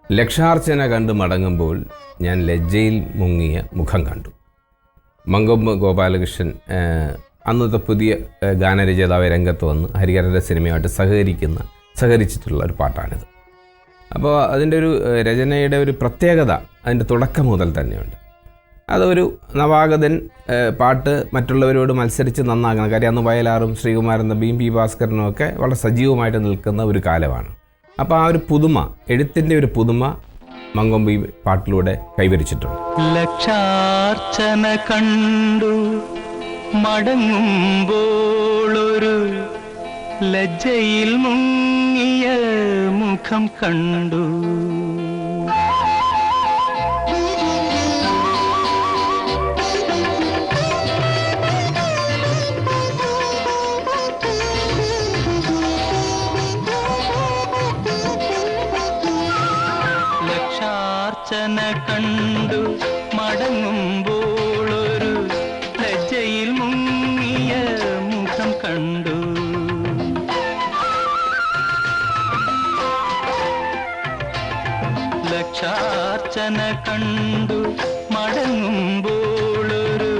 ലക്ഷാർച്ചന കണ്ട് മടങ്ങുമ്പോൾ ഞാൻ ലജ്ജയിൽ മുങ്ങിയ മുഖം കണ്ടു. മങ്കൊമ്പ് ഗോപാലകൃഷ്ണൻ അന്നത്തെ പുതിയ ഗാനരചയിതാവ് രംഗത്ത് വന്ന് ഹരിഹരൻ്റെ സിനിമയായിട്ട് സഹകരിച്ചിട്ടുള്ള ഒരു പാട്ടാണിത്. അപ്പോൾ അതിൻ്റെ ഒരു രചനയുടെ ഒരു പ്രത്യേകത അതിൻ്റെ തുടക്കം മുതൽ തന്നെയുണ്ട്. അതൊരു നവാഗതൻ പാട്ട് മറ്റുള്ളവരോട് മത്സരിച്ച് നന്നാക്കണം. കാര്യം അന്ന് വയലാറും ശ്രീകുമാരൻ തമ്പിയും പി ഭാസ്കരനും ഒക്കെ വളരെ സജീവമായിട്ട് നിൽക്കുന്ന ഒരു കാലമാണ്. അപ്പോൾ ആ ഒരു പുതുമ, എഴുത്തിൻ്റെ ഒരു പുതുമ മങ്കൊമ്പ് ഈ പാട്ടിലൂടെ കൈവരിച്ചിട്ടുണ്ട്. ലക്ഷാർച്ചന കണ്ടു മടങ്ങുമ്പോളൊരു ലജ്ജയിൽ മുങ്ങിയ മുഖം കണ്ടു. ലക്ഷാർച്ചന കണ്ടു മടങ്ങുമ്പോളൊരു ലജ്ജയിൽ മുങ്ങിയ മുഖം കണ്ടു. ലക്ഷാർച്ചന കണ്ടു മടങ്ങുമ്പോളൊരു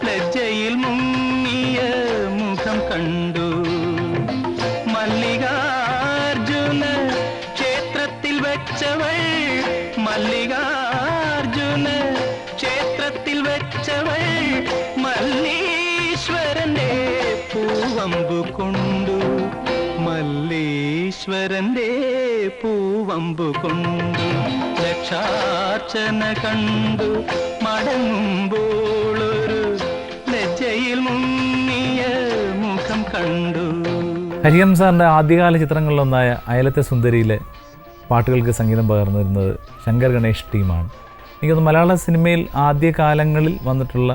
ലജ്ജയിൽ മുങ്ങിയ മുഖം കണ്ടു. മല്ലികാർജുന ക്ഷേത്രത്തിൽ വെച്ചവൾ, മല്ലികാർജുന ക്ഷേത്രത്തിൽ വെച്ചവൾ മല്ലീശ്വരന്റെ പൂവമ്പു കൊണ്ടു, മല്ലീശ്വരന്റെ പൂവമ്പു കൊണ്ടു. ലക്ഷാർച്ചന കണ്ടു മടങ്ങുമ്പോളൊരു ലജ്ജയിൽ മുങ്ങിയ മുഖം കണ്ടു. ഹരിഹരൻ സാറിൻ്റെ ആദ്യകാല ചിത്രങ്ങളിലൊന്നായ അയലത്തെ സുന്ദരിയിലെ പാട്ടുകൾക്ക് സംഗീതം പകർന്നിരുന്നത് ശങ്കർ ഗണേഷ് ടീമാണ്. എനിക്കൊന്ന് മലയാള സിനിമയിൽ ആദ്യകാലങ്ങളിൽ വന്നിട്ടുള്ള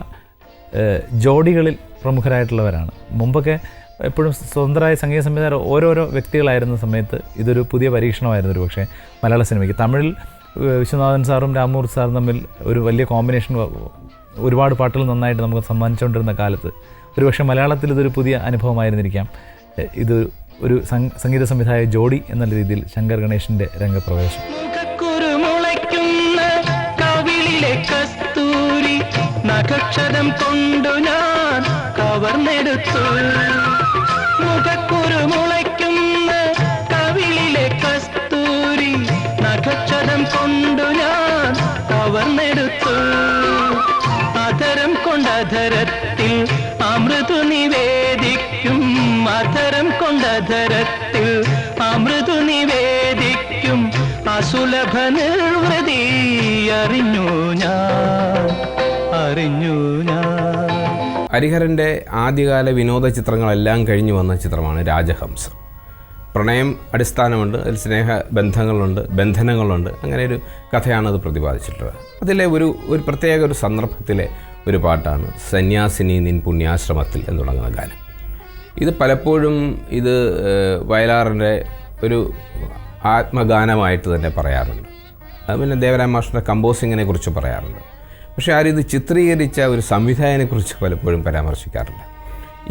ജോഡികളിൽ പ്രമുഖരായിട്ടുള്ളവരാണ്. മുമ്പൊക്കെ എപ്പോഴും സ്വതന്ത്രമായ സംഗീത സംവിധായകർ ഓരോരോ വ്യക്തികളായിരുന്ന സമയത്ത് ഇതൊരു പുതിയ പരീക്ഷണമായിരുന്നു. ഒരു പക്ഷേ മലയാള സിനിമയ്ക്ക് തമിഴിൽ വിശ്വനാഥൻ സാറും രാമൂർ സാറും തമ്മിൽ ഒരു വലിയ കോമ്പിനേഷൻ, ഒരുപാട് പാട്ടുകൾ നന്നായിട്ട് നമുക്ക് സമ്മാനിച്ചുകൊണ്ടിരുന്ന കാലത്ത് ഒരുപക്ഷെ മലയാളത്തിൽ ഇതൊരു പുതിയ അനുഭവമായിരുന്നിരിക്കാം. ഇത് ഒരു സംഗീത സംവിധായക ജോഡി എന്നുള്ള രീതിയിൽ ശങ്കർ ഗണേഷിൻ്റെ രംഗപ്രവേശം. നക്ഷത്രം കൊണ്ടു ഞാൻ കവർന്നെടുത്തു, മുഖക്കുരു മുളയ്ക്കുന്ന കവിളിലെ കസ്തൂരി നക്ഷത്രം കൊണ്ടു ഞാൻ കവർന്നെടുത്തു. അധരം കൊണ്ടധരത്തിൽ അമൃതു നിവേദിക്കും, അധരം കൊണ്ടധരത്തിൽ അമൃതു നിവേദിക്കും അസുലഭ നിർവൃതി അറിഞ്ഞു ഞാൻ. ഹരിഹരൻ്റെ ആദ്യകാല വിനോദ ചിത്രങ്ങളെല്ലാം കഴിഞ്ഞു വന്ന ചിത്രമാണ് രാജഹംസം. പ്രണയം അടിസ്ഥാനമുണ്ട്, അതിൽ സ്നേഹബന്ധങ്ങളുണ്ട്, ബന്ധനങ്ങളുണ്ട്, അങ്ങനെ ഒരു കഥയാണ് അത് പ്രതിപാദിച്ചിട്ടുള്ളത്. അതിലെ ഒരു പ്രത്യേക ഒരു സന്ദർഭത്തിലെ ഒരു പാട്ടാണ് സന്യാസിനി നിൻ പുണ്യാശ്രമത്തിൽ എന്ന് തുടങ്ങുന്ന ഗാനം. ഇത് പലപ്പോഴും ഇത് വയലാറിൻ്റെ ഒരു ആത്മഗാനമായിട്ട് തന്നെ പറയാറുണ്ട്. അത് പിന്നെ ദേവരായ മാസ്റ്ററുടെ കമ്പോസിങ്ങിനെ കുറിച്ച് പറയാറുണ്ട്. പക്ഷേ ആരും ഇത് ചിത്രീകരിച്ച ഒരു സംവിധായകനെക്കുറിച്ച് പലപ്പോഴും പരാമർശിക്കാറില്ല.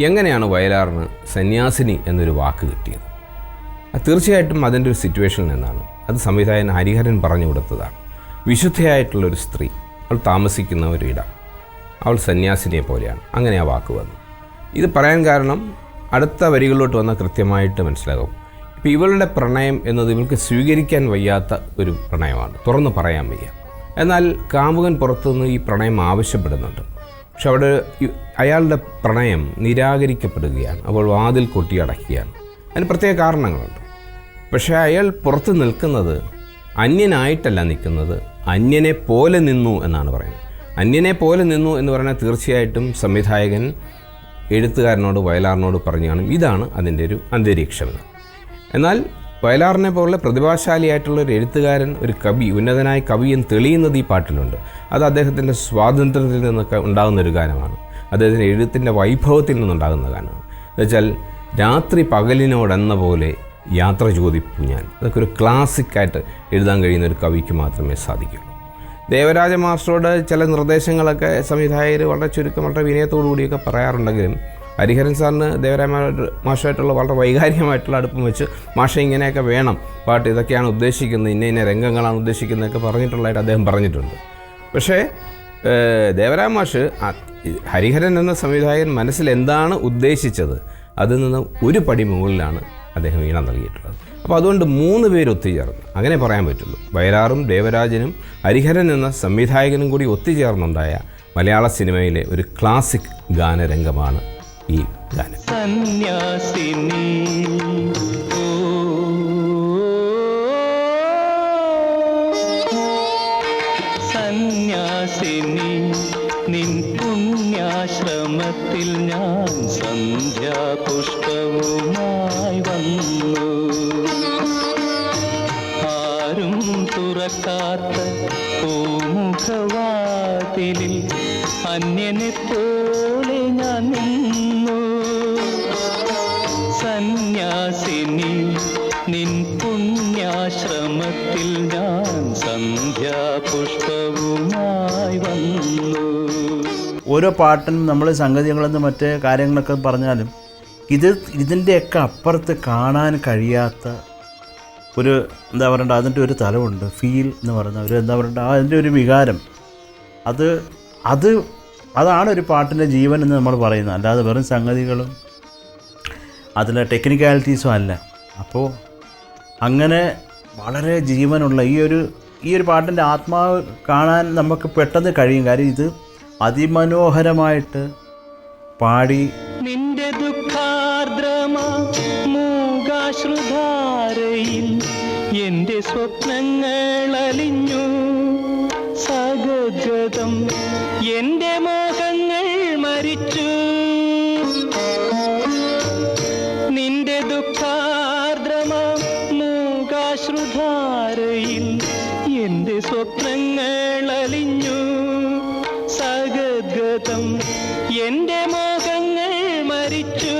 എങ്ങനെയാണ് വയലാറിന് സന്യാസിനി എന്നൊരു വാക്ക് കിട്ടിയത്? തീർച്ചയായിട്ടും അതിൻ്റെ ഒരു സിറ്റുവേഷനിൽ നിന്നാണ്. അത് സംവിധായകൻ ഹരിഹരൻ പറഞ്ഞു കൊടുത്തതാണ്. വിശുദ്ധയായിട്ടുള്ളൊരു സ്ത്രീ, അവൾ താമസിക്കുന്ന ഒരു ഇടം, അവൾ സന്യാസിനിയെ പോലെയാണ്. അങ്ങനെ ആ വാക്ക് വന്നു. ഇത് പറയാൻ കാരണം അടുത്ത വരികളിലോട്ട് വന്നാൽ കൃത്യമായിട്ട് മനസ്സിലാകും. ഇപ്പോൾ ഇവളുടെ പ്രണയം എന്നത് ഇവൾക്ക് സ്വീകരിക്കാൻ വയ്യാത്ത ഒരു പ്രണയമാണ്, തുറന്ന് പറയാൻ വയ്യ. എന്നാൽ കാമുകൻ പുറത്തുനിന്ന് ഈ പ്രണയം ആവശ്യപ്പെടുന്നുണ്ട്. പക്ഷെ അവിടെ അയാളുടെ പ്രണയം നിരാകരിക്കപ്പെടുകയാണ്. അവൾ വാതിൽ കൊട്ടിയടക്കുകയാണ്. അതിന് പ്രത്യേക കാരണങ്ങളുണ്ട്. പക്ഷേ അയാൾ പുറത്ത് നിൽക്കുന്നത് അന്യനായിട്ടല്ല നിൽക്കുന്നത്, അന്യനെ പോലെ നിന്നു എന്നാണ് പറയുന്നത്. അന്യനെ പോലെ നിന്നു എന്ന് പറഞ്ഞാൽ തീർച്ചയായിട്ടും സംവിധായകൻ എഴുത്തുകാരനോട് വയലാറിനോട് പറഞ്ഞു കാണും ഇതാണ് അതിൻ്റെ ഒരു അന്തരീക്ഷം. എന്നാൽ വയലാറിനെ പോലുള്ള പ്രതിഭാശാലിയായിട്ടുള്ള ഒരു എഴുത്തുകാരൻ, ഒരു കവി, ഉന്നതനായ കവി എന്ന് തെളിയുന്നത് ഈ പാട്ടിലുണ്ട്. അത് അദ്ദേഹത്തിൻ്റെ സ്വാതന്ത്ര്യത്തിൽ നിന്നൊക്കെ ഉണ്ടാകുന്നൊരു ഗാനമാണ്. അദ്ദേഹത്തിൻ്റെ എഴുത്തിൻ്റെ വൈഭവത്തിൽ നിന്നുണ്ടാകുന്ന ഗാനമാണ്. എന്നുവെച്ചാൽ രാത്രി പകലിനോടെന്ന പോലെ യാത്ര ചോദിപ്പു ഞാൻ. അതൊക്കെ ഒരു ക്ലാസിക്കായിട്ട് എഴുതാൻ കഴിയുന്ന ഒരു കവിക്ക് മാത്രമേ സാധിക്കുള്ളൂ. ദേവരാജ മാസ്റ്ററോട് ചില നിർദ്ദേശങ്ങളൊക്കെ സംവിധായകർ വളരെ ചുരുക്കം, വളരെ വിനയത്തോടു കൂടിയൊക്കെ പറയാറുണ്ടെങ്കിലും ഹരിഹരൻ സാറിന് ദേവരായ മാഷായിട്ടുള്ള വളരെ വൈകാരികമായിട്ടുള്ള അടുപ്പം വെച്ച് മാഷ ഇങ്ങനെയൊക്കെ വേണം പാട്ട്, ഇതൊക്കെയാണ് ഉദ്ദേശിക്കുന്നത്, ഇന്ന രംഗങ്ങളാണ് ഉദ്ദേശിക്കുന്നതൊക്കെ പറഞ്ഞിട്ടുള്ളതായിട്ട് അദ്ദേഹം പറഞ്ഞിട്ടുണ്ട്. പക്ഷേ ദേവരായ മാഷ് ഹരിഹരൻ എന്ന സംവിധായകൻ മനസ്സിൽ എന്താണ് ഉദ്ദേശിച്ചത് അതിൽ നിന്ന് ഒരു പടി മുകളിലാണ് അദ്ദേഹം വീണ നൽകിയിട്ടുള്ളത്. അപ്പോൾ അതുകൊണ്ട് 3 പേര് ഒത്തുചേർന്ന്, അങ്ങനെ പറയാൻ പറ്റുള്ളൂ. വയലാറും ദേവരാജനും ഹരിഹരൻ എന്ന സംവിധായകനും കൂടി ഒത്തുചേർന്നുണ്ടായ മലയാള സിനിമയിലെ ഒരു ക്ലാസിക് ഗാനരംഗമാണ് ഈ ഗാനം. സന്യാസിനി സന്യാസിനി നിൻ പുണ്യാശ്രമത്തിൽ ഞാൻ സന്ധ്യാപുഷ്പവുമായി വന്നു. ആരും തുറക്കാത്ത പൂമുഖവാതിലിൽ അന്യനെ പോലെ ഞാൻ നിന്നു. സന്യാസിനി നിൻ പുണ്യാശ്രമത്തിൽ ഞാൻ സന്ധ്യാപുഷ്പവുമായി വന്നു. ഓരോ പാട്ടിനും നമ്മൾ സംഗതികളെന്ന് മറ്റേ കാര്യങ്ങളൊക്കെ പറഞ്ഞാലും ഇതിൻ്റെയൊക്കെ അപ്പുറത്ത് കാണാൻ കഴിയാത്ത ഒരു എന്താ പറയണ്ട, അതിൻ്റെ ഒരു തലമുണ്ട്. ഫീൽ എന്ന് പറയുന്ന ഒരു എന്താ പറയണ്ട, അതിൻ്റെ ഒരു വികാരം, അതാണ് ഒരു പാട്ടിൻ്റെ ജീവൻ എന്ന് നമ്മൾ പറയുന്നത്. അല്ലാതെ വെറും സംഗതികളും അതിലെ ടെക്നിക്കാലിറ്റീസും അല്ല. അപ്പോൾ അങ്ങനെ വളരെ ജീവനുള്ള ഈ ഒരു പാട്ടിൻ്റെ ആത്മാവ് കാണാൻ നമുക്ക് പെട്ടെന്ന് കഴിയും. കാര്യം ഇത് അതിമനോഹരമായിട്ട് പാടി. നിന്റെ ദുഃഖാർദ്രമാ മൂകാശ്രുധാരയിൽ എന്റെ സ്വപ്നങ്ങൾ അലിഞ്ഞു. സഗദ്ഗതം എന്റെ മോഹങ്ങൾ മരിച്ചു. നിന്റെ ദുഃഖാർദ്രമാ മൂകാശ്രുധാരയിൽ എന്റെ സ്വപ്നങ്ങൾ അലിഞ്ഞു. സഗദ്ഗതം എന്റെ മോഹങ്ങൾ മരിച്ചു.